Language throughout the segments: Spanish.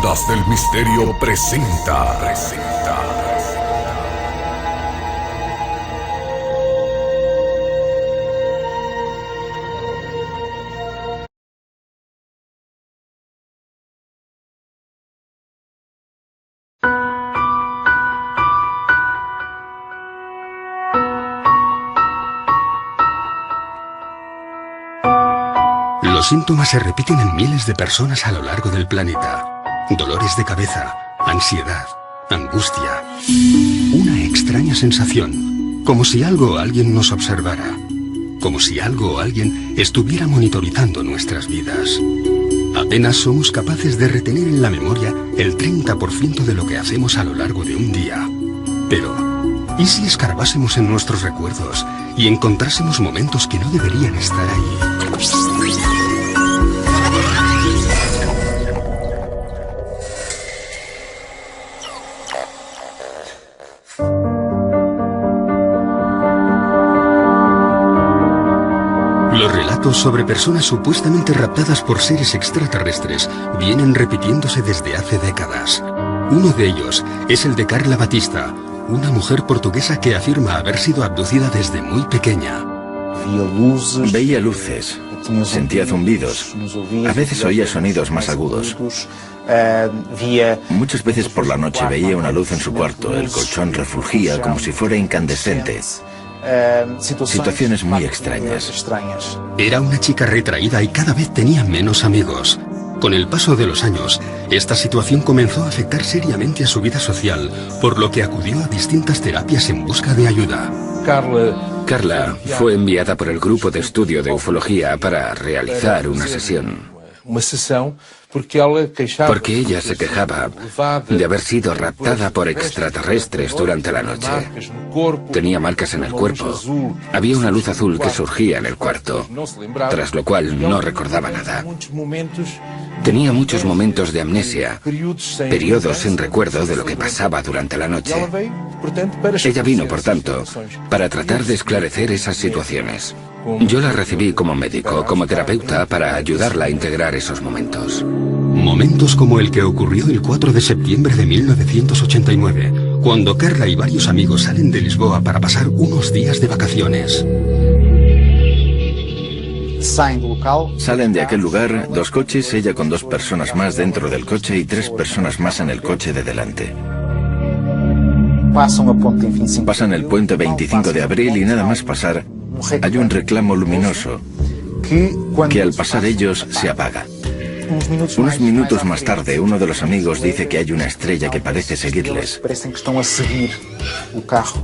Ondas del Misterio presenta. Los síntomas se repiten en miles de personas a lo largo del planeta. Dolores de cabeza, ansiedad, angustia. Una extraña sensación, como si algo o alguien nos observara. Como si algo o alguien estuviera monitorizando nuestras vidas. Apenas somos capaces de retener en la memoria el 30% de lo que hacemos a lo largo de un día. Pero, ¿y si escarbásemos en nuestros recuerdos y encontrásemos momentos que no deberían estar ahí? Los relatos sobre personas supuestamente raptadas por seres extraterrestres vienen repitiéndose desde hace décadas. Uno de ellos es el de Carla Batista, una mujer portuguesa que afirma haber sido abducida desde muy pequeña. Veía luces, sentía zumbidos, a veces oía sonidos más agudos. Muchas veces por la noche veía una luz en su cuarto, el colchón refulgía como si fuera incandescente. Situaciones muy extrañas. Era una chica retraída y cada vez tenía menos amigos. Con el paso de los años, esta situación comenzó a afectar seriamente a su vida social, por lo que acudió a distintas terapias en busca de ayuda. Carla fue enviada por el grupo de estudio de ufología para realizar una sesión. Porque ella se quejaba de haber sido raptada por extraterrestres durante la noche. Tenía marcas en el cuerpo. Había una luz azul que surgía en el cuarto, tras lo cual no recordaba nada. Tenía muchos momentos de amnesia, periodos sin recuerdo de lo que pasaba durante la noche. Ella vino, por tanto, para tratar de esclarecer esas situaciones. Yo la recibí como médico, como terapeuta, para ayudarla a integrar esos momentos. Momentos como el que ocurrió el 4 de septiembre de 1989, cuando Carla y varios amigos salen de Lisboa para pasar unos días de vacaciones. Salen de aquel lugar 2 coches, ella con 2 personas más dentro del coche y 3 personas más en el coche de delante. Pasan el puente 25 de abril y nada más pasar, hay un reclamo luminoso que al pasar ellos se apaga. Unos minutos más tarde, uno de los amigos dice que hay una estrella que parece seguirles.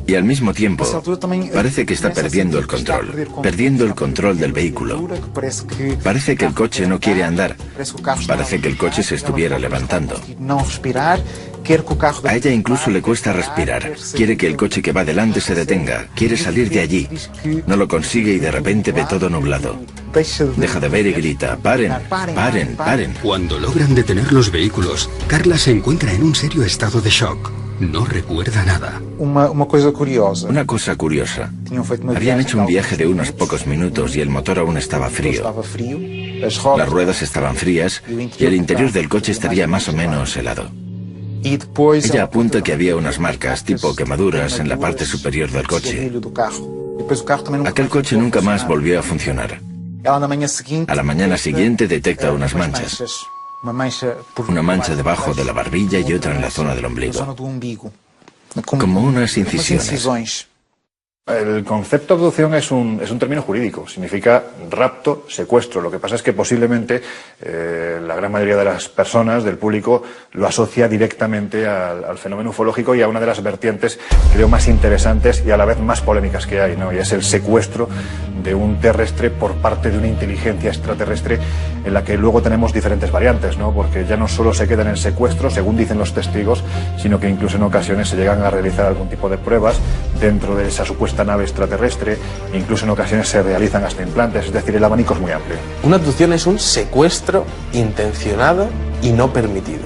Y al mismo tiempo, parece que está perdiendo el control del vehículo. Parece que el coche no quiere andar. Parece que el coche se estuviera levantando. A ella incluso le cuesta respirar. Quiere que el coche que va delante se detenga. Quiere salir de allí. No lo consigue y de repente ve todo nublado. Deja de ver y grita: ¡paren, paren, paren! Cuando logran detener los vehículos, Carla se encuentra en un serio estado de shock. No recuerda nada. Una cosa curiosa. Habían hecho un viaje de unos pocos minutos y el motor aún estaba frío. Las ruedas estaban frías y el interior del coche estaría más o menos helado. Ella apunta que había unas marcas tipo quemaduras en la parte superior del coche. Aquel coche nunca más volvió a funcionar. A la mañana siguiente detecta unas manchas. Una mancha debajo de la barbilla y otra en la zona del ombligo. Como unas incisiones. El concepto de abducción es un término jurídico, significa rapto, secuestro. Lo que pasa es que posiblemente la gran mayoría de las personas, del público, lo asocia directamente al fenómeno ufológico y a una de las vertientes, creo, más interesantes y a la vez más polémicas que hay, ¿no? Y es el secuestro de un terrestre por parte de una inteligencia extraterrestre, en la que luego tenemos diferentes variantes, ¿no? Porque ya no solo se quedan en secuestro, según dicen los testigos, sino que incluso en ocasiones se llegan a realizar algún tipo de pruebas dentro de esa supuesta nave extraterrestre, incluso en ocasiones se realizan hasta implantes, es decir, el abanico es muy amplio. Una abducción es un secuestro intencionado y no permitido.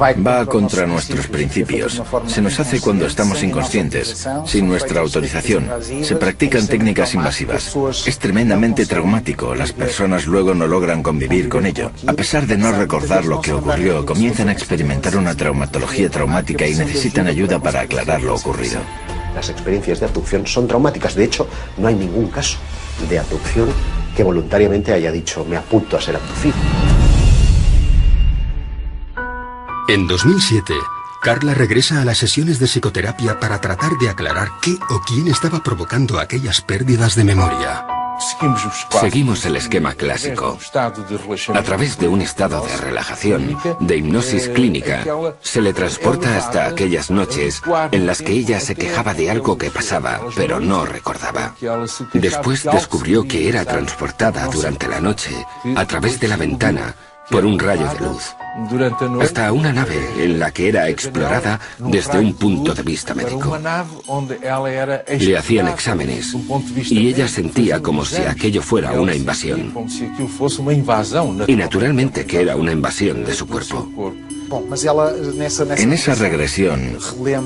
Va contra nuestros principios. Se nos hace cuando estamos inconscientes, sin nuestra autorización. Se practican técnicas invasivas. Es tremendamente traumático. Las personas luego no logran convivir con ello. A pesar de no recordar lo que ocurrió, comienzan a experimentar una traumatología traumática y necesitan ayuda para aclarar lo ocurrido. Las experiencias de abducción son traumáticas. De hecho, no hay ningún caso de abducción que voluntariamente haya dicho me apunto a ser abducido. En 2007, Carla regresa a las sesiones de psicoterapia para tratar de aclarar qué o quién estaba provocando aquellas pérdidas de memoria. Seguimos el esquema clásico. A través de un estado de relajación, de hipnosis clínica, se le transporta hasta aquellas noches en las que ella se quejaba de algo que pasaba, pero no recordaba. Después descubrió que era transportada durante la noche, a través de la ventana, por un rayo de luz, hasta una nave en la que era explorada desde un punto de vista médico. Le hacían exámenes y ella sentía como si aquello fuera una invasión. Y naturalmente que era una invasión de su cuerpo. En esa regresión,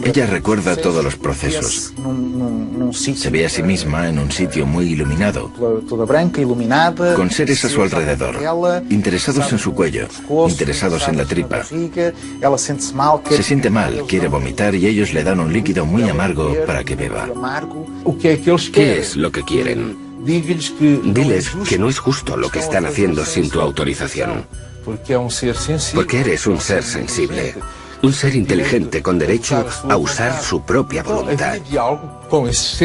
ella recuerda todos los procesos. Se ve a sí misma en un sitio muy iluminado, con seres a su alrededor, interesados en su cuello, interesados en la tripa. Se siente mal, quiere vomitar y ellos le dan un líquido muy amargo para que beba. ¿Qué es lo que quieren? Diles que no es justo lo que están haciendo sin tu autorización. Porque eres un ser sensible, un ser inteligente con derecho a usar su propia voluntad.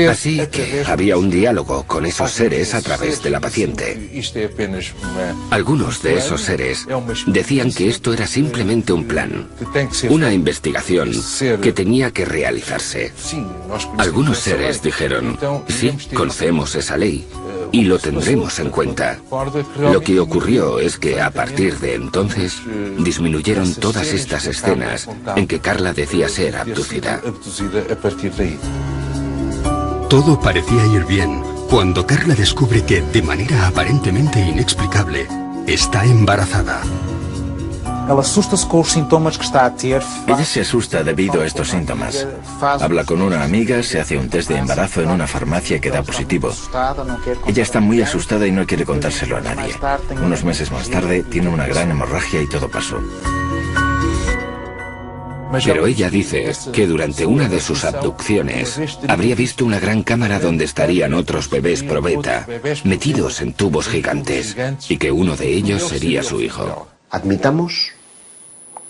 Así que había un diálogo con esos seres a través de la paciente. Algunos de esos seres decían que esto era simplemente un plan, una investigación que tenía que realizarse. Algunos seres dijeron, sí, conocemos esa ley y lo tendremos en cuenta. Lo que ocurrió es que a partir de entonces disminuyeron todas estas escenas en que Carla decía ser abducida. Todo parecía ir bien cuando Carla descubre que, de manera aparentemente inexplicable, está embarazada. Ella se asusta debido a estos síntomas. Habla con una amiga, se hace un test de embarazo en una farmacia que da positivo. Ella está muy asustada y no quiere contárselo a nadie. Unos meses más tarde tiene una gran hemorragia y todo pasó. Pero ella dice que durante una de sus abducciones habría visto una gran cámara donde estarían otros bebés probeta, metidos en tubos gigantes, y que uno de ellos sería su hijo. Admitamos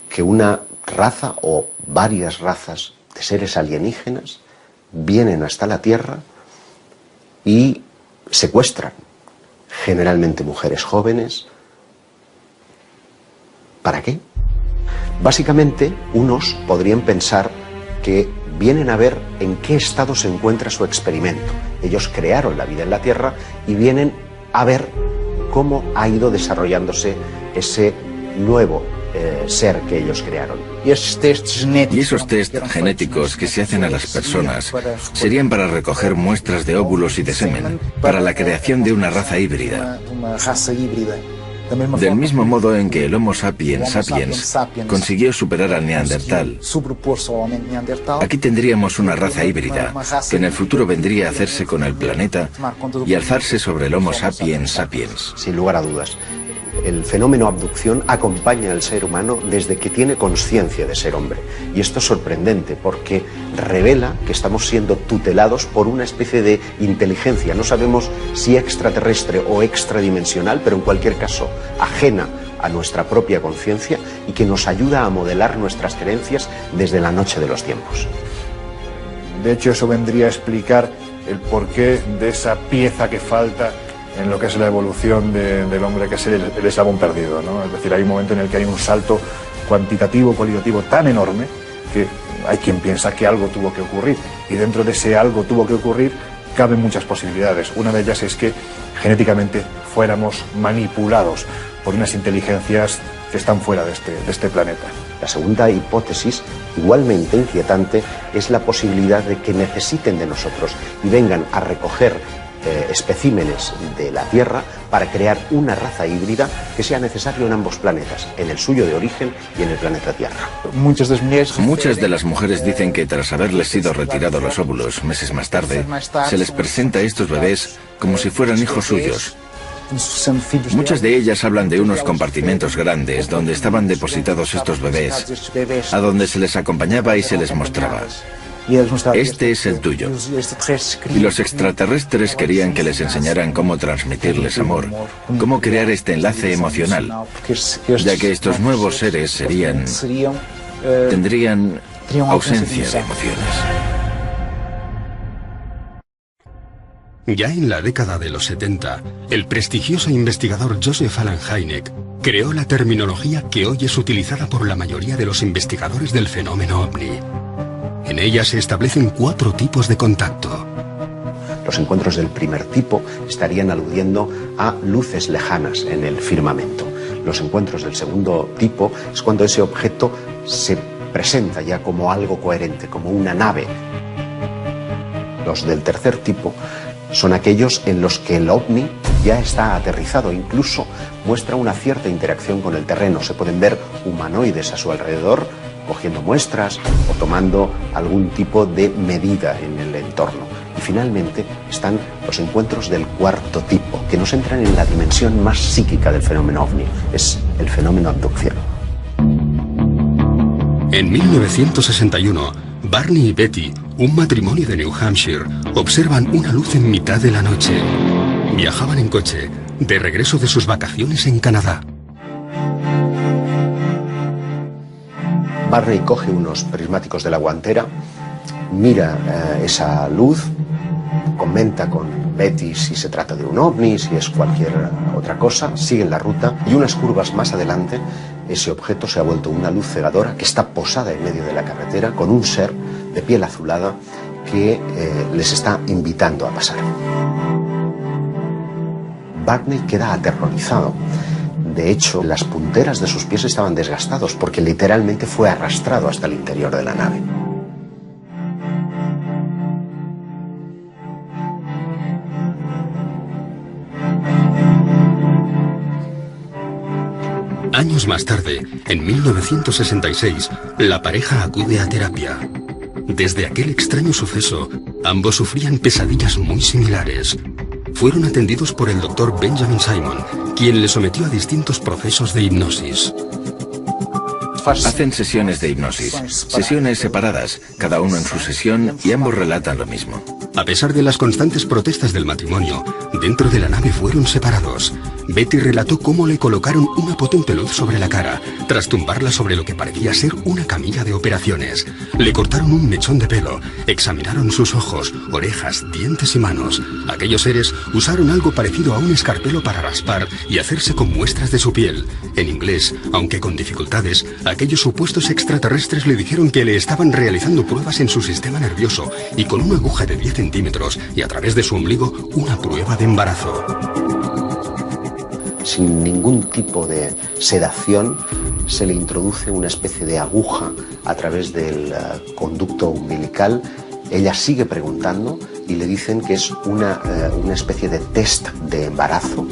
que una raza o varias razas de seres alienígenas vienen hasta la Tierra y secuestran, generalmente mujeres jóvenes. ¿Para qué? Básicamente, unos podrían pensar que vienen a ver en qué estado se encuentra su experimento. Ellos crearon la vida en la Tierra y vienen a ver cómo ha ido desarrollándose ese nuevo ser que ellos crearon. Y esos test genéticos que se hacen a las personas serían para recoger muestras de óvulos y de semen, para la creación de una raza híbrida. Del mismo modo en que el Homo sapiens sapiens consiguió superar al Neandertal, aquí tendríamos una raza híbrida que en el futuro vendría a hacerse con el planeta y alzarse sobre el Homo sapiens sapiens. Sin lugar a dudas, el fenómeno abducción acompaña al ser humano desde que tiene conciencia de ser hombre. Y esto es sorprendente porque revela que estamos siendo tutelados por una especie de inteligencia. No sabemos si extraterrestre o extradimensional, pero en cualquier caso ajena a nuestra propia conciencia y que nos ayuda a modelar nuestras creencias desde la noche de los tiempos. De hecho, eso vendría a explicar el porqué de esa pieza que falta en lo que es la evolución del hombre, que es el eslabón perdido, ¿no? Es decir, hay un momento en el que hay un salto cuantitativo, cualitativo tan enorme que hay quien piensa que algo tuvo que ocurrir. Y dentro de ese algo tuvo que ocurrir caben muchas posibilidades. Una de ellas es que genéticamente fuéramos manipulados por unas inteligencias que están fuera de este planeta. La segunda hipótesis, igualmente inquietante, es la posibilidad de que necesiten de nosotros y vengan a recoger especímenes de la Tierra para crear una raza híbrida que sea necesario en ambos planetas, en el suyo de origen y en el planeta Tierra. Muchas de las mujeres dicen que tras haberles sido retirados los óvulos meses más tarde, se les presenta a estos bebés como si fueran hijos suyos. Muchas de ellas hablan de unos compartimentos grandes donde estaban depositados estos bebés, a donde se les acompañaba y se les mostraba: este es el tuyo. Y los extraterrestres querían que les enseñaran cómo transmitirles amor, cómo crear este enlace emocional, ya que estos nuevos seres tendrían ausencia de emociones. Ya en la década de los 70, el prestigioso investigador Joseph Allen Hynek creó la terminología que hoy es utilizada por la mayoría de los investigadores del fenómeno ovni. En ella se establecen 4 tipos de contacto. Los encuentros del primer tipo estarían aludiendo a luces lejanas en el firmamento. Los encuentros del segundo tipo es cuando ese objeto se presenta ya como algo coherente, como una nave. Los del tercer tipo son aquellos en los que el ovni ya está aterrizado, incluso muestra una cierta interacción con el terreno. Se pueden ver humanoides a su alrededor, cogiendo muestras o tomando algún tipo de medida en el entorno. Y finalmente están los encuentros del cuarto tipo, que nos entran en la dimensión más psíquica del fenómeno ovni, es el fenómeno abducción. En 1961, Barney y Betty, un matrimonio de New Hampshire, observan una luz en mitad de la noche. Viajaban en coche, de regreso de sus vacaciones en Canadá. Barney coge unos prismáticos de la guantera, mira esa luz, comenta con Betty si se trata de un ovni, si es cualquier otra cosa, siguen la ruta y unas curvas más adelante ese objeto se ha vuelto una luz cegadora que está posada en medio de la carretera con un ser de piel azulada que les está invitando a pasar. Barney queda aterrorizado. De hecho, las punteras de sus pies estaban desgastados porque literalmente fue arrastrado hasta el interior de la nave. Años más tarde, en 1966, la pareja acude a terapia. Desde aquel extraño suceso, ambos sufrían pesadillas muy similares. Fueron atendidos por el Dr. Benjamin Simon, quien les sometió a distintos procesos de hipnosis. Hacen sesiones de hipnosis, sesiones separadas, cada uno en su sesión, y ambos relatan lo mismo. A pesar de las constantes protestas del matrimonio, dentro de la nave fueron separados. Betty relató cómo le colocaron una potente luz sobre la cara, tras tumbarla sobre lo que parecía ser una camilla de operaciones. Le cortaron un mechón de pelo, examinaron sus ojos, orejas, dientes y manos. Aquellos seres usaron algo parecido a un escarpelo para raspar y hacerse con muestras de su piel. En inglés, aunque con dificultades, aquellos supuestos extraterrestres le dijeron que le estaban realizando pruebas en su sistema nervioso y con una aguja de 10 centímetros y a través de su ombligo una prueba de embarazo. Sin ningún tipo de sedación se le introduce una especie de aguja a través del conducto umbilical. Ella sigue preguntando y le dicen que es una especie de test de embarazo.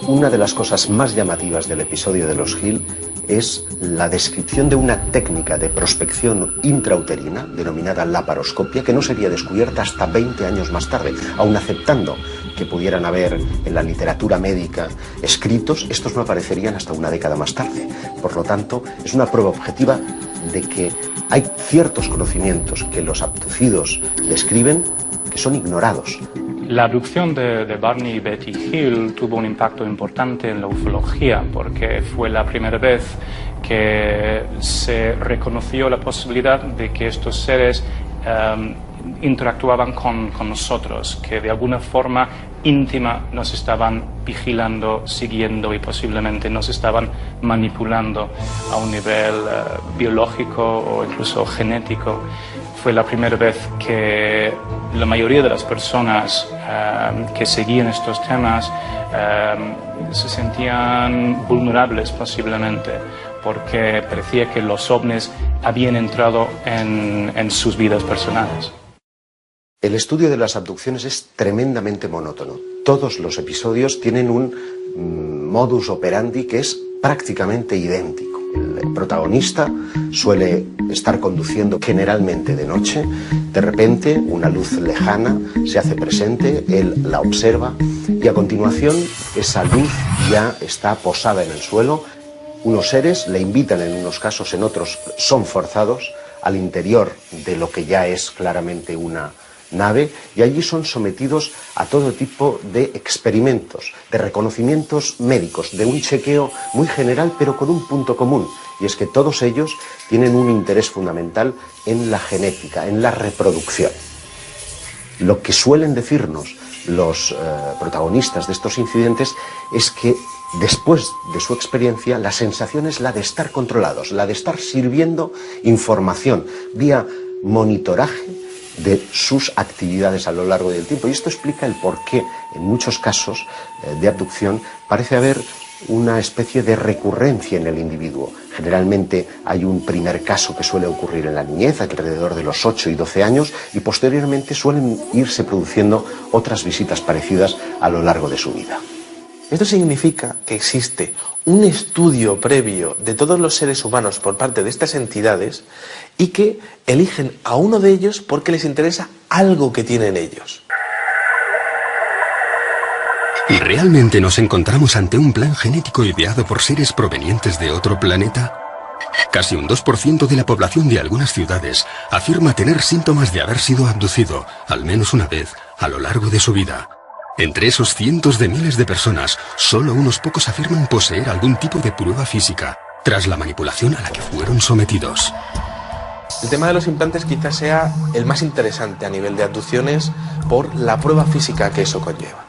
Una de las cosas más llamativas del episodio de los Hill es la descripción de una técnica de prospección intrauterina denominada laparoscopia que no sería descubierta hasta 20 años más tarde. Aun aceptando que pudieran haber en la literatura médica escritos, estos no aparecerían hasta una década más tarde. Por lo tanto, es una prueba objetiva de que hay ciertos conocimientos que los abducidos describen que son ignorados. La abducción de Barney y Betty Hill tuvo un impacto importante en la ufología porque fue la primera vez que se reconoció la posibilidad de que estos seres interactuaban con nosotros, que de alguna forma íntima nos estaban vigilando, siguiendo y posiblemente nos estaban manipulando a un nivel biológico o incluso genético. Fue la primera vez que la mayoría de las personas que seguían estos temas se sentían vulnerables posiblemente, porque parecía que los ovnis habían entrado en sus vidas personales. El estudio de las abducciones es tremendamente monótono. Todos los episodios tienen un modus operandi que es prácticamente idéntico. El protagonista suele estar conduciendo generalmente de noche. De repente, una luz lejana se hace presente, él la observa y a continuación esa luz ya está posada en el suelo. Unos seres le invitan en unos casos, en otros son forzados al interior de lo que ya es claramente una nave y allí son sometidos a todo tipo de experimentos, de reconocimientos médicos, de un chequeo muy general pero con un punto común, y es que todos ellos tienen un interés fundamental en la genética, en la reproducción. Lo que suelen decirnos los protagonistas de estos incidentes es que después de su experiencia la sensación es la de estar controlados, la de estar sirviendo información vía monitoraje de sus actividades a lo largo del tiempo. Y esto explica el por qué en muchos casos de abducción parece haber una especie de recurrencia en el individuo. Generalmente hay un primer caso que suele ocurrir en la niñez, alrededor de los 8 y 12 años, y posteriormente suelen irse produciendo otras visitas parecidas a lo largo de su vida. Esto significa que existe un estudio previo de todos los seres humanos por parte de estas entidades y que eligen a uno de ellos porque les interesa algo que tienen ellos. ¿Realmente nos encontramos ante un plan genético ideado por seres provenientes de otro planeta? Casi un 2% de la población de algunas ciudades afirma tener síntomas de haber sido abducido, al menos una vez, a lo largo de su vida. Entre esos cientos de miles de personas, solo unos pocos afirman poseer algún tipo de prueba física, tras la manipulación a la que fueron sometidos. El tema de los implantes quizás sea el más interesante a nivel de abducciones por la prueba física que eso conlleva.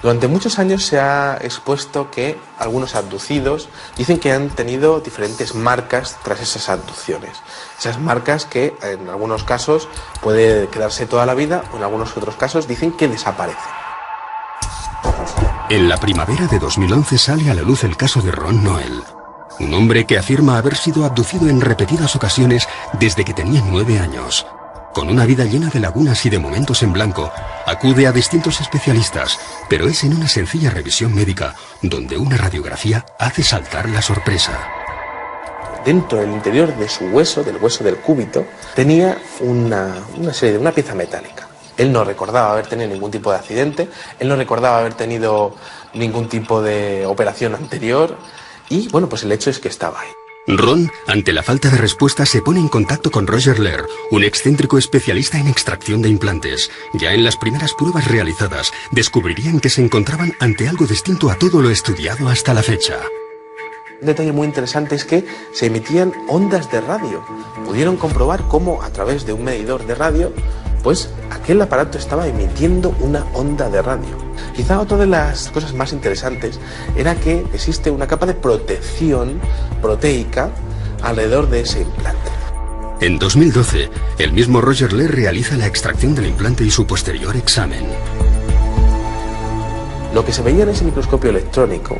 Durante muchos años se ha expuesto que algunos abducidos dicen que han tenido diferentes marcas tras esas abducciones. Esas marcas que en algunos casos puede quedarse toda la vida o en algunos otros casos dicen que desaparecen. En la primavera de 2011 sale a la luz el caso de Ron Noel, un hombre que afirma haber sido abducido en repetidas ocasiones desde que tenía 9 años. Con una vida llena de lagunas y de momentos en blanco, acude a distintos especialistas, pero es en una sencilla revisión médica donde una radiografía hace saltar la sorpresa. Dentro del interior de su hueso, del hueso del cúbito, tenía una pieza metálica. Él no recordaba haber tenido ningún tipo de accidente, él no recordaba haber tenido ningún tipo de operación anterior y, bueno, pues el hecho es que estaba ahí. Ron, ante la falta de respuesta, se pone en contacto con Roger Lehr, un excéntrico especialista en extracción de implantes. Ya en las primeras pruebas realizadas, descubrirían que se encontraban ante algo distinto a todo lo estudiado hasta la fecha. Un detalle muy interesante es que se emitían ondas de radio. Pudieron comprobar cómo a través de un medidor de radio, pues aquel aparato estaba emitiendo una onda de radio. Quizá otra de las cosas más interesantes era que existe una capa de protección proteica alrededor de ese implante. En 2012, el mismo Roger Lehr realiza la extracción del implante y su posterior examen. Lo que se veía en ese microscopio electrónico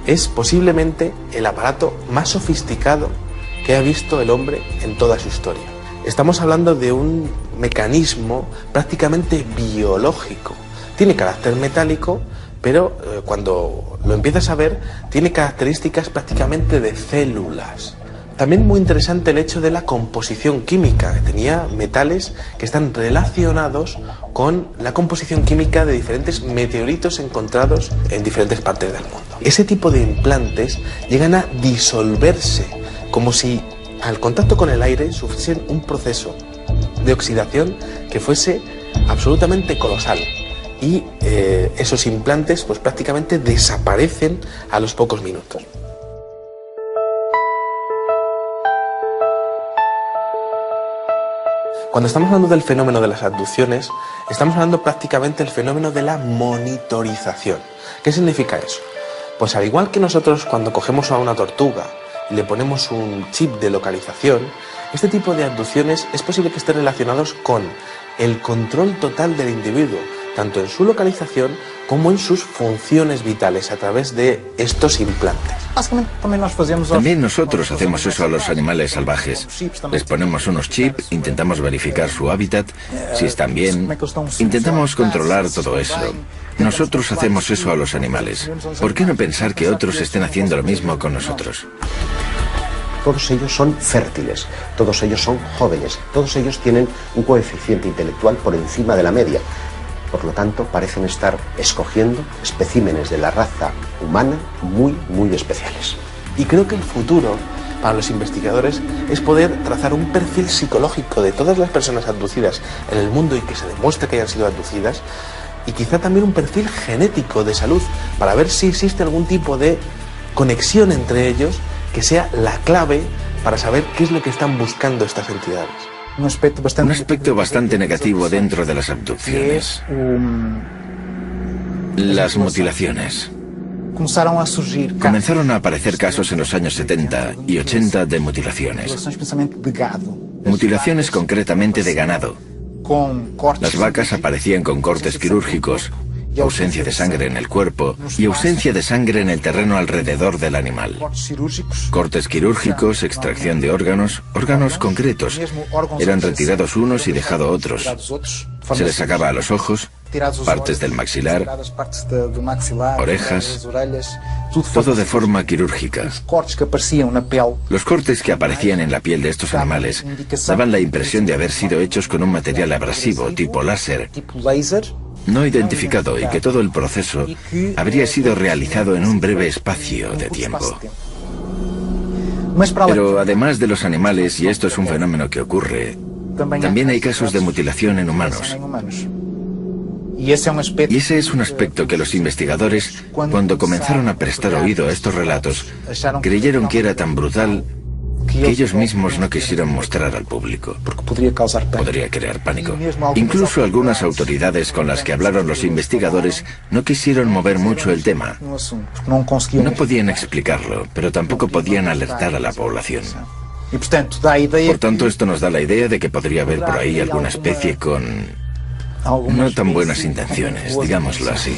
es posiblemente el aparato más sofisticado que ha visto el hombre en toda su historia. Estamos hablando de un mecanismo prácticamente biológico. Tiene carácter metálico, pero cuando lo empiezas a ver, tiene características prácticamente de células. También muy interesante el hecho de la composición química, que tenía metales que están relacionados con la composición química de diferentes meteoritos encontrados en diferentes partes del mundo. Ese tipo de implantes llegan a disolverse, como si al contacto con el aire sufriesen un proceso de oxidación que fuese absolutamente colosal. Y esos implantes pues prácticamente desaparecen a los pocos minutos. Cuando estamos hablando del fenómeno de las abducciones, estamos hablando prácticamente del fenómeno de la monitorización. ¿Qué significa eso? Pues al igual que nosotros cuando cogemos a una tortuga y le ponemos un chip de localización, este tipo de abducciones es posible que estén relacionados con el control total del individuo, tanto en su localización como en sus funciones vitales a través de estos implantes. También nosotros hacemos eso a los animales salvajes. Les ponemos unos chips, intentamos verificar su hábitat, si están bien, intentamos controlar todo eso. Nosotros hacemos eso a los animales. ¿Por qué no pensar que otros estén haciendo lo mismo con nosotros? Todos ellos son fértiles, todos ellos son jóvenes, todos ellos tienen un coeficiente intelectual por encima de la media. Por lo tanto, parecen estar escogiendo especímenes de la raza humana muy especiales. Y creo que el futuro para los investigadores es poder trazar un perfil psicológico de todas las personas abducidas en el mundo y que se demuestre que hayan sido abducidas, y quizá también un perfil genético de salud para ver si existe algún tipo de conexión entre ellos que sea la clave para saber qué es lo que están buscando estas entidades. Un aspecto bastante negativo dentro de las abducciones. Las mutilaciones. Comenzaron a aparecer casos en los años 70 y 80 de mutilaciones. Mutilaciones concretamente de ganado. Las vacas aparecían con cortes quirúrgicos, ausencia de sangre en el cuerpo y ausencia de sangre en el terreno alrededor del animal. Cortes quirúrgicos, extracción de órganos concretos. Eran retirados unos y dejados otros. Se les sacaba a los ojos, partes del maxilar, orejas, todo de forma quirúrgica. Los cortes que aparecían en la piel de estos animales daban la impresión de haber sido hechos con un material abrasivo tipo láser, no identificado, y que todo el proceso habría sido realizado en un breve espacio de tiempo. Pero además de los animales, y esto es un fenómeno que ocurre, también hay casos de mutilación en humanos. Y ese es un aspecto que los investigadores, cuando comenzaron a prestar oído a estos relatos, creyeron que era tan brutal que ellos mismos no quisieron mostrar al público. Podría crear pánico. Incluso algunas autoridades con las que hablaron los investigadores no quisieron mover mucho el tema. No podían explicarlo, pero tampoco podían alertar a la población. Por tanto, esto nos da la idea de que podría haber por ahí alguna especie con no tan buenas intenciones, digámoslo así.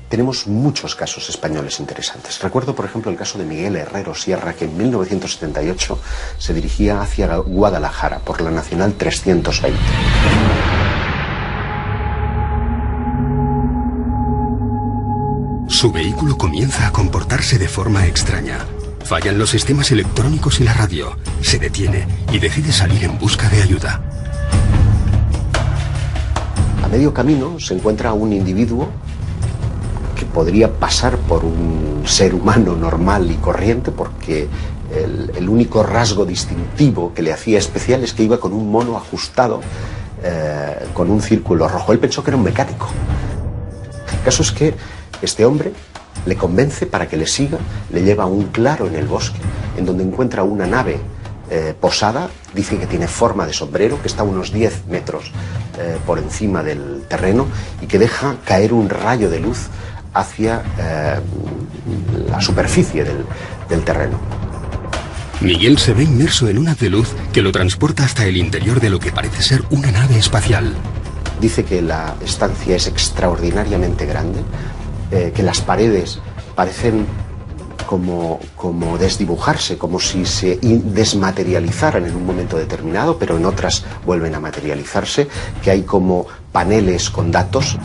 Tenemos muchos casos españoles interesantes. Recuerdo, por ejemplo, el caso de Miguel Herrero Sierra, que en 1978 se dirigía hacia Guadalajara por la Nacional 320. Su vehículo comienza a comportarse de forma extraña. Fallan los sistemas electrónicos y la radio. Se detiene y decide salir en busca de ayuda. A medio camino se encuentra un individuo que podría pasar por un ser humano normal y corriente, porque el único rasgo distintivo que le hacía especial es que iba con un mono ajustado con un círculo rojo. Él pensó que era un mecánico. El caso es que este hombre le convence para que le siga, le lleva a un claro en el bosque, en donde encuentra una nave posada, dice que tiene forma de sombrero, que está a unos 10 metros por encima del terreno y que deja caer un rayo de luz hacia la superficie del terreno. Miguel se ve inmerso en un haz de luz que lo transporta hasta el interior de lo que parece ser una nave espacial. Dice que la estancia es extraordinariamente grande, que las paredes parecen como desdibujarse, como si se desmaterializaran en un momento determinado, pero en otras vuelven a materializarse, que hay como paneles con datos.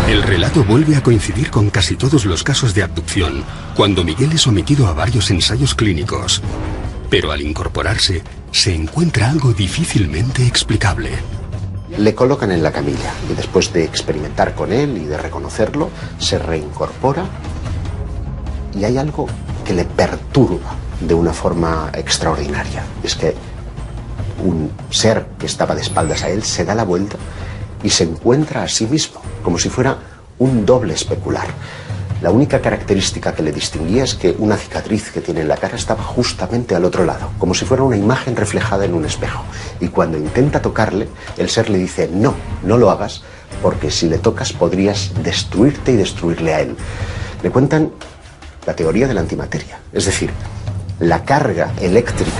El relato vuelve a coincidir con casi todos los casos de abducción, cuando Miguel es sometido a varios ensayos clínicos. Pero al incorporarse, se encuentra algo difícilmente explicable. Le colocan en la camilla y después de experimentar con él y de reconocerlo, se reincorpora y hay algo que le perturba de una forma extraordinaria. Es que un ser que estaba de espaldas a él se da la vuelta y se encuentra a sí mismo, como si fuera un doble especular. La única característica que le distinguía es que una cicatriz que tiene en la cara estaba justamente al otro lado, como si fuera una imagen reflejada en un espejo. Y cuando intenta tocarle, el ser le dice, no, no lo hagas, porque si le tocas podrías destruirte y destruirle a él. Le cuentan la teoría de la antimateria, es decir, la carga eléctrica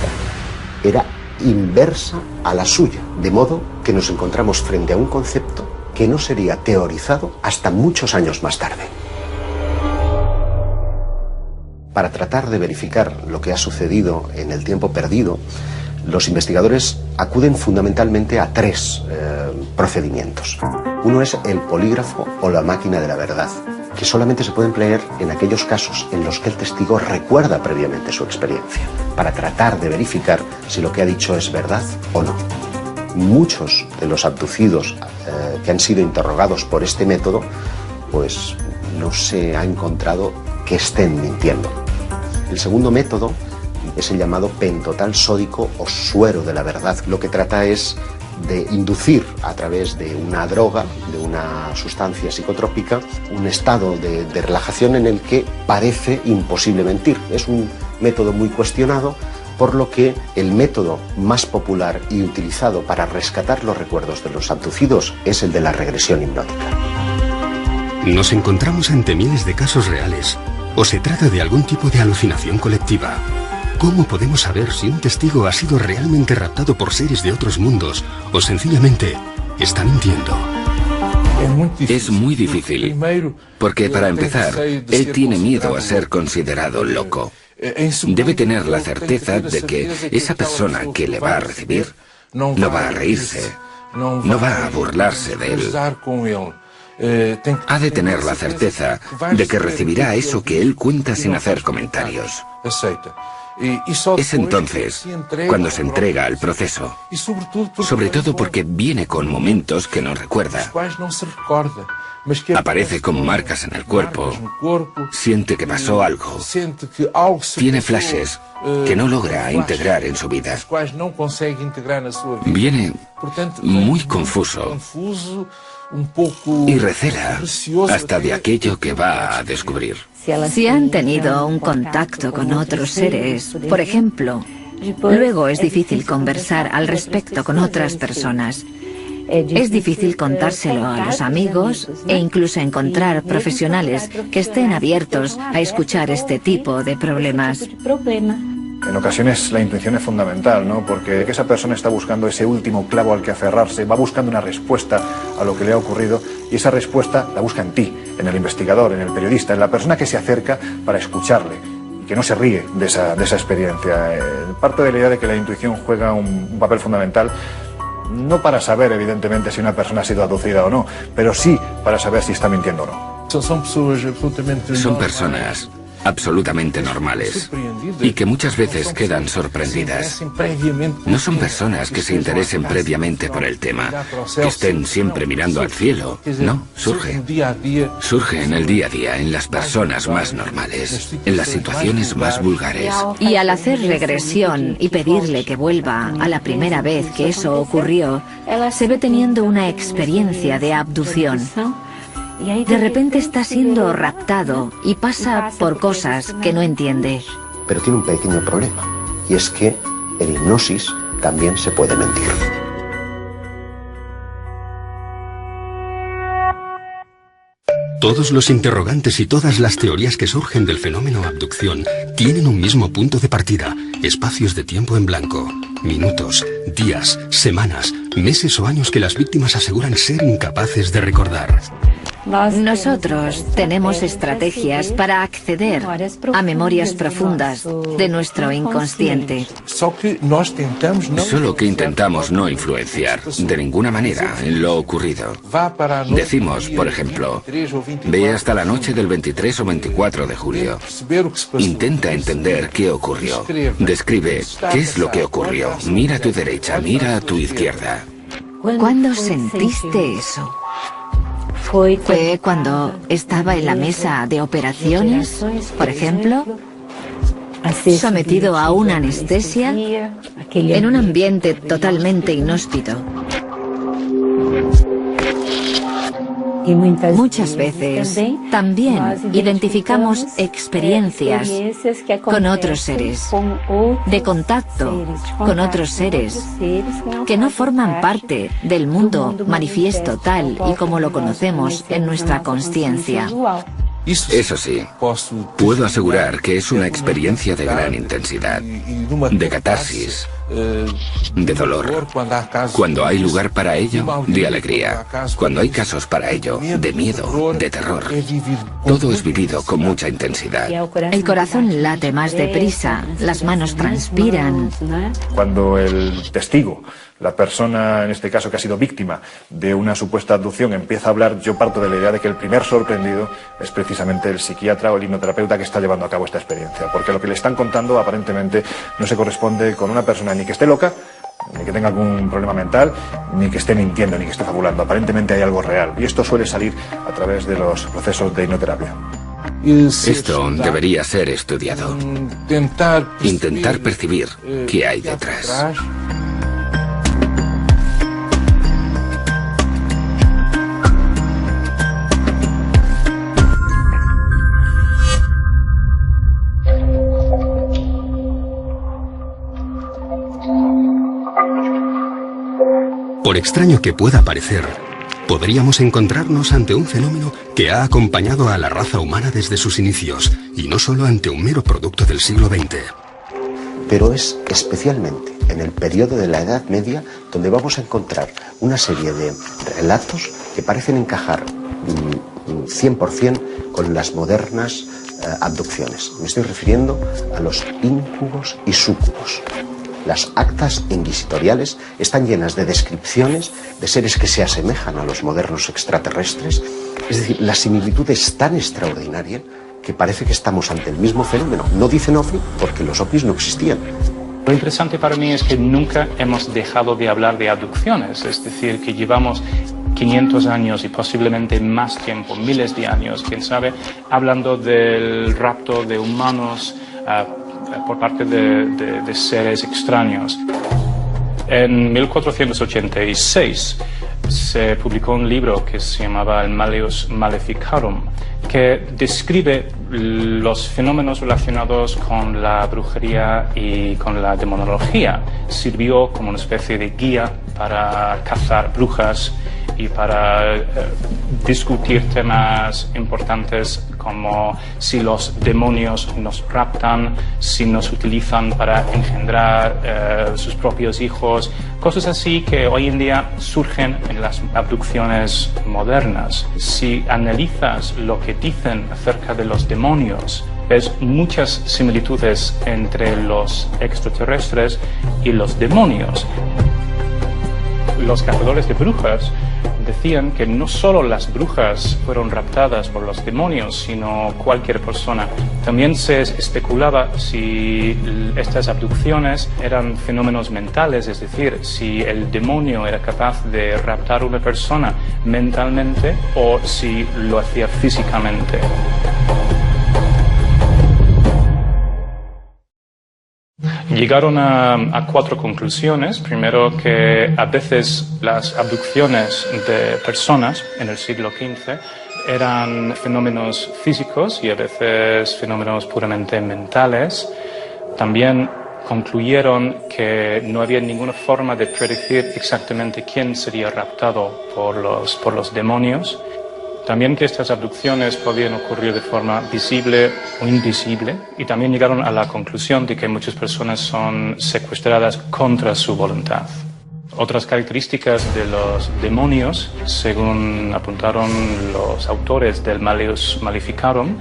era inversa a la suya, de modo que nos encontramos frente a un concepto que no sería teorizado hasta muchos años más tarde. Para tratar de verificar lo que ha sucedido en el tiempo perdido, los investigadores acuden fundamentalmente a tres procedimientos. Uno es el polígrafo o la máquina de la verdad, que solamente se puede emplear en aquellos casos en los que el testigo recuerda previamente su experiencia, para tratar de verificar si lo que ha dicho es verdad o no. Muchos de los abducidos que han sido interrogados por este método, pues no se ha encontrado que estén mintiendo. El segundo método es el llamado pentotal sódico o suero de la verdad. Lo que trata es de inducir a través de una droga, de una sustancia psicotrópica, un estado de relajación en el que parece imposible mentir. Es un método muy cuestionado, por lo que el método más popular y utilizado para rescatar los recuerdos de los abducidos es el de la regresión hipnótica. ¿Nos encontramos ante miles de casos reales o se trata de algún tipo de alucinación colectiva? ¿Cómo podemos saber si un testigo ha sido realmente raptado por seres de otros mundos o sencillamente está mintiendo? Es muy difícil, porque para empezar, él tiene miedo a ser considerado loco. Debe tener la certeza de que esa persona que le va a recibir no va a reírse, no va a burlarse de él. Ha de tener la certeza de que recibirá eso que él cuenta sin hacer comentarios. Es entonces cuando se entrega al proceso, sobre todo porque viene con momentos que no recuerda. Aparece con marcas en el cuerpo, siente que pasó algo, tiene flashes que no logra integrar en su vida. Viene muy confuso y recela hasta de aquello que va a descubrir. Si han tenido un contacto con otros seres, por ejemplo, luego es difícil conversar al respecto con otras personas. Es difícil contárselo a los amigos e incluso encontrar profesionales que estén abiertos a escuchar este tipo de problemas. En ocasiones la intuición es fundamental, ¿no? Porque esa persona está buscando ese último clavo al que aferrarse, va buscando una respuesta a lo que le ha ocurrido y esa respuesta la busca en ti, en el investigador, en el periodista, en la persona que se acerca para escucharle y que no se ríe de esa experiencia. Parte de la idea de que la intuición juega un papel fundamental, no para saber evidentemente si una persona ha sido abducida o no, pero sí para saber si está mintiendo o no. Son personas absolutamente normales y que muchas veces quedan sorprendidas. No son personas que se interesen previamente por el tema, que estén siempre mirando al cielo. No, surge en el día a día, en las personas más normales, en las situaciones más vulgares. Y al hacer regresión y pedirle que vuelva a la primera vez que eso ocurrió, se ve teniendo una experiencia de abducción. De repente está siendo raptado y pasa por cosas que no entiende. Pero tiene un pequeño problema, y es que en hipnosis también se puede mentir. Todos los interrogantes y todas las teorías que surgen del fenómeno abducción tienen un mismo punto de partida: espacios de tiempo en blanco, minutos, días, semanas, meses o años que las víctimas aseguran ser incapaces de recordar. Nosotros tenemos estrategias para acceder a memorias profundas de nuestro inconsciente. Solo que intentamos no influenciar de ninguna manera en lo ocurrido. Decimos, por ejemplo, ve hasta la noche del 23 o 24 de julio. Intenta entender qué ocurrió. Describe qué es lo que ocurrió. Mira a tu derecha, mira a tu izquierda. ¿Cuándo sentiste eso? ¿Fue cuando estaba en la mesa de operaciones, por ejemplo? Sometido a una anestesia en un ambiente totalmente inhóspito. Muchas veces también identificamos experiencias con otros seres, de contacto con otros seres que no forman parte del mundo manifiesto tal y como lo conocemos en nuestra consciencia. Eso sí, puedo asegurar que es una experiencia de gran intensidad, de catarsis, de dolor. Cuando hay lugar para ello, de alegría. Cuando hay casos para ello, de miedo, de terror. Todo es vivido con mucha intensidad. El corazón late más deprisa, las manos transpiran. Cuando el testigo, la persona en este caso que ha sido víctima de una supuesta abducción, empieza a hablar, yo parto de la idea de que el primer sorprendido es precisamente el psiquiatra o el hipnoterapeuta que está llevando a cabo esta experiencia, porque lo que le están contando aparentemente no se corresponde con una persona ni que esté loca, ni que tenga algún problema mental, ni que esté mintiendo, ni que esté fabulando. Aparentemente hay algo real, y esto suele salir a través de los procesos de hipnoterapia. Esto debería ser estudiado. Intentar percibir qué hay detrás. Por extraño que pueda parecer, podríamos encontrarnos ante un fenómeno que ha acompañado a la raza humana desde sus inicios, y no solo ante un mero producto del siglo XX. Pero es especialmente en el periodo de la Edad Media donde vamos a encontrar una serie de relatos que parecen encajar 100% con las modernas abducciones. Me estoy refiriendo a los íncubos y súcubos. Las actas inquisitoriales están llenas de descripciones de seres que se asemejan a los modernos extraterrestres. Es decir, la similitud es tan extraordinaria que parece que estamos ante el mismo fenómeno. No dicen ovni porque los ovnis no existían. Lo interesante para mí es que nunca hemos dejado de hablar de abducciones, es decir, que llevamos 500 años y posiblemente más tiempo, miles de años, quién sabe, hablando del rapto de humanos por parte de seres extraños. En 1486 se publicó un libro que se llamaba el Malleus Maleficarum, que describe los fenómenos relacionados con la brujería y con la demonología. Sirvió como una especie de guía para cazar brujas y para discutir temas importantes como si los demonios nos raptan, si nos utilizan para engendrar sus propios hijos, cosas así que hoy en día surgen en las abducciones modernas. Si analizas lo que dicen acerca de los demonios, ves muchas similitudes entre los extraterrestres y los demonios. Los cazadores de brujas decían que no solo las brujas fueron raptadas por los demonios, sino cualquier persona. También se especulaba si estas abducciones eran fenómenos mentales, es decir, si el demonio era capaz de raptar a una persona mentalmente o si lo hacía físicamente. Llegaron a 4 conclusiones. Primero, que a veces las abducciones de personas en el siglo XV eran fenómenos físicos y a veces fenómenos puramente mentales. También concluyeron que no había ninguna forma de predecir exactamente quién sería raptado por los demonios. También que estas abducciones podían ocurrir de forma visible o invisible, y también llegaron a la conclusión de que muchas personas son secuestradas contra su voluntad. Otras características de los demonios, según apuntaron los autores del Malleus Maleficarum,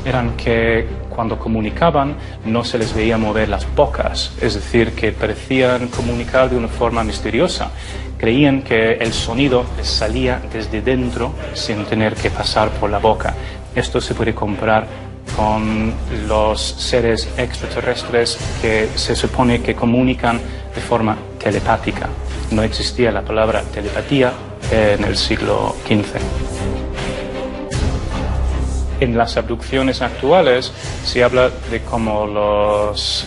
eran que cuando comunicaban no se les veía mover las bocas, es decir, que parecían comunicar de una forma misteriosa. Creían que el sonido les salía desde dentro sin tener que pasar por la boca. Esto se puede comparar con los seres extraterrestres que se supone que comunican de forma telepática. No existía la palabra telepatía en el siglo XV. En las abducciones actuales se habla de cómo los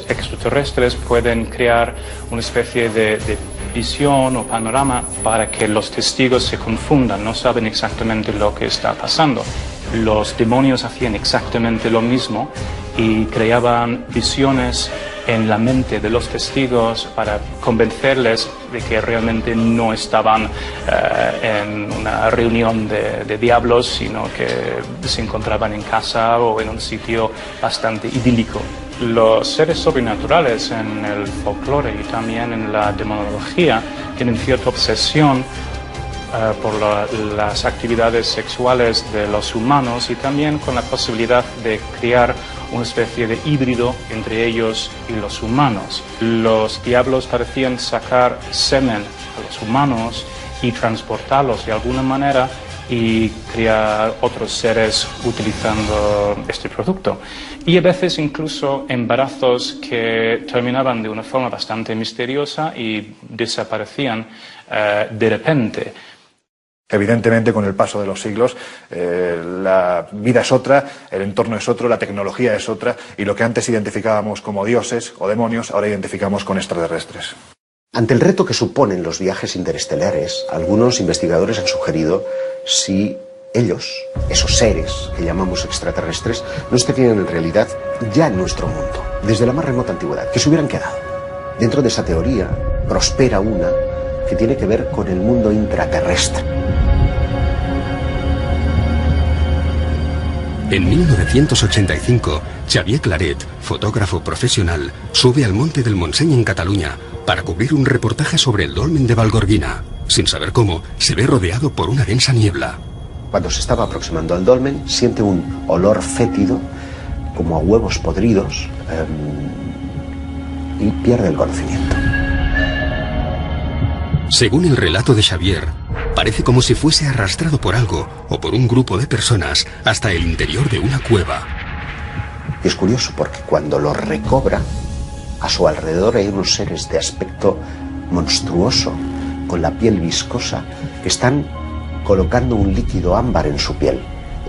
extraterrestres pueden crear una especie de visión o panorama para que los testigos se confundan, no saben exactamente lo que está pasando. Los demonios hacían exactamente lo mismo y creaban visiones en la mente de los testigos para convencerles de que realmente no estaban en una reunión de diablos, sino que se encontraban en casa o en un sitio bastante idílico. Los seres sobrenaturales en el folclore y también en la demonología tienen cierta obsesión por las actividades sexuales de los humanos y también con la posibilidad de crear una especie de híbrido entre ellos y los humanos. Los diablos parecían sacar semen a los humanos y transportarlos de alguna manera y crear otros seres utilizando este producto. Y a veces incluso embarazos que terminaban de una forma bastante misteriosa y desaparecían de repente. Evidentemente, con el paso de los siglos, la vida es otra, el entorno es otro, la tecnología es otra, y lo que antes identificábamos como dioses o demonios, ahora identificamos con extraterrestres. Ante el reto que suponen los viajes interestelares, algunos investigadores han sugerido si ellos, esos seres que llamamos extraterrestres, no estarían en realidad ya en nuestro mundo, desde la más remota antigüedad, que se hubieran quedado. Dentro de esa teoría prospera una que tiene que ver con el mundo intraterrestre. En 1985, Xavier Claret, fotógrafo profesional, sube al monte del Montseny en Cataluña para cubrir un reportaje sobre el dolmen de Vallgorguina. Sin saber cómo, se ve rodeado por una densa niebla. Cuando se estaba aproximando al dolmen, siente un olor fétido, como a huevos podridos, y pierde el conocimiento. Según el relato de Xavier, parece como si fuese arrastrado por algo o por un grupo de personas hasta el interior de una cueva. Y es curioso porque cuando lo recobra, a su alrededor hay unos seres de aspecto monstruoso, con la piel viscosa, que están colocando un líquido ámbar en su piel.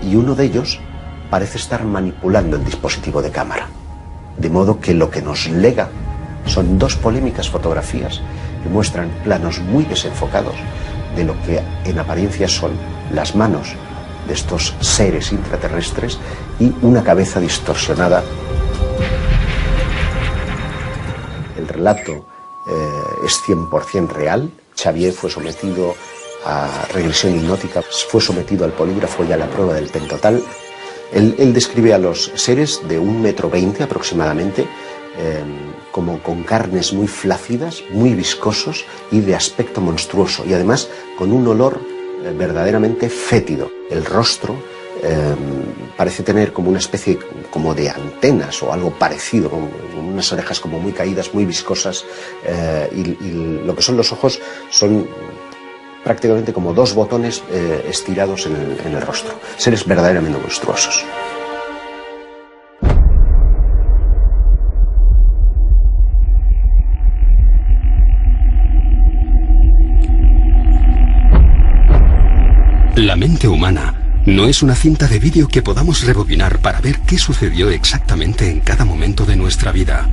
Y uno de ellos parece estar manipulando el dispositivo de cámara. De modo que lo que nos lega son dos polémicas fotografías que muestran planos muy desenfocados de lo que en apariencia son las manos de estos seres intraterrestres y una cabeza distorsionada. El relato es 100% real. Xavier fue sometido a regresión hipnótica, fue sometido al polígrafo y a la prueba del pentotal. Él describe a los seres de 1,20 m aproximadamente, como con carnes muy flácidas, muy viscosos y de aspecto monstruoso, y además con un olor verdaderamente fétido. El rostro parece tener como una especie como de antenas o algo parecido, con unas orejas como muy caídas, muy viscosas, y lo que son los ojos son prácticamente como dos botones estirados en el rostro. Seres verdaderamente monstruosos. La mente humana no es una cinta de vídeo que podamos rebobinar para ver qué sucedió exactamente en cada momento de nuestra vida.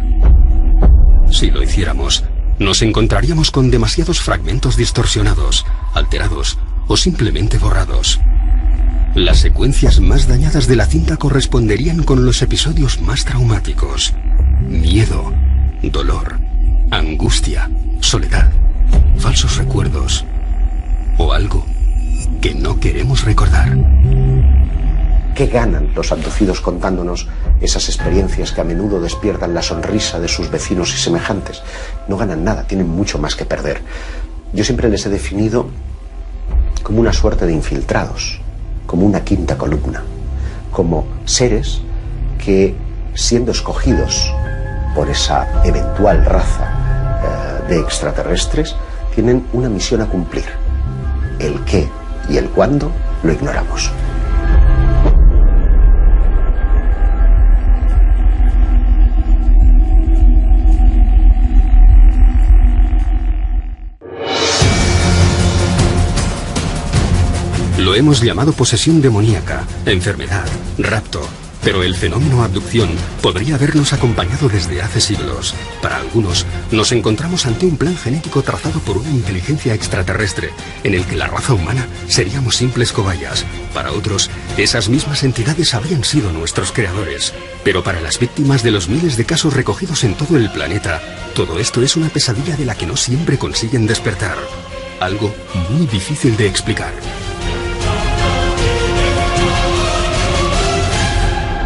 Si lo hiciéramos, nos encontraríamos con demasiados fragmentos distorsionados, alterados o simplemente borrados. Las secuencias más dañadas de la cinta corresponderían con los episodios más traumáticos: miedo, dolor, angustia, soledad, falsos recuerdos o algo que no queremos recordar. ¿Qué ganan los abducidos contándonos esas experiencias que a menudo despiertan la sonrisa de sus vecinos y semejantes? No ganan nada, tienen mucho más que perder. Yo siempre les he definido como una suerte de infiltrados, como una quinta columna, como seres que, siendo escogidos por esa eventual raza de extraterrestres, tienen una misión a cumplir. El qué y el cuándo lo ignoramos. Lo hemos llamado posesión demoníaca, enfermedad, rapto, pero el fenómeno abducción podría habernos acompañado desde hace siglos. Para algunos, nos encontramos ante un plan genético trazado por una inteligencia extraterrestre, en el que la raza humana seríamos simples cobayas. Para otros, esas mismas entidades habrían sido nuestros creadores. Pero para las víctimas de los miles de casos recogidos en todo el planeta, todo esto es una pesadilla de la que no siempre consiguen despertar. Algo muy difícil de explicar.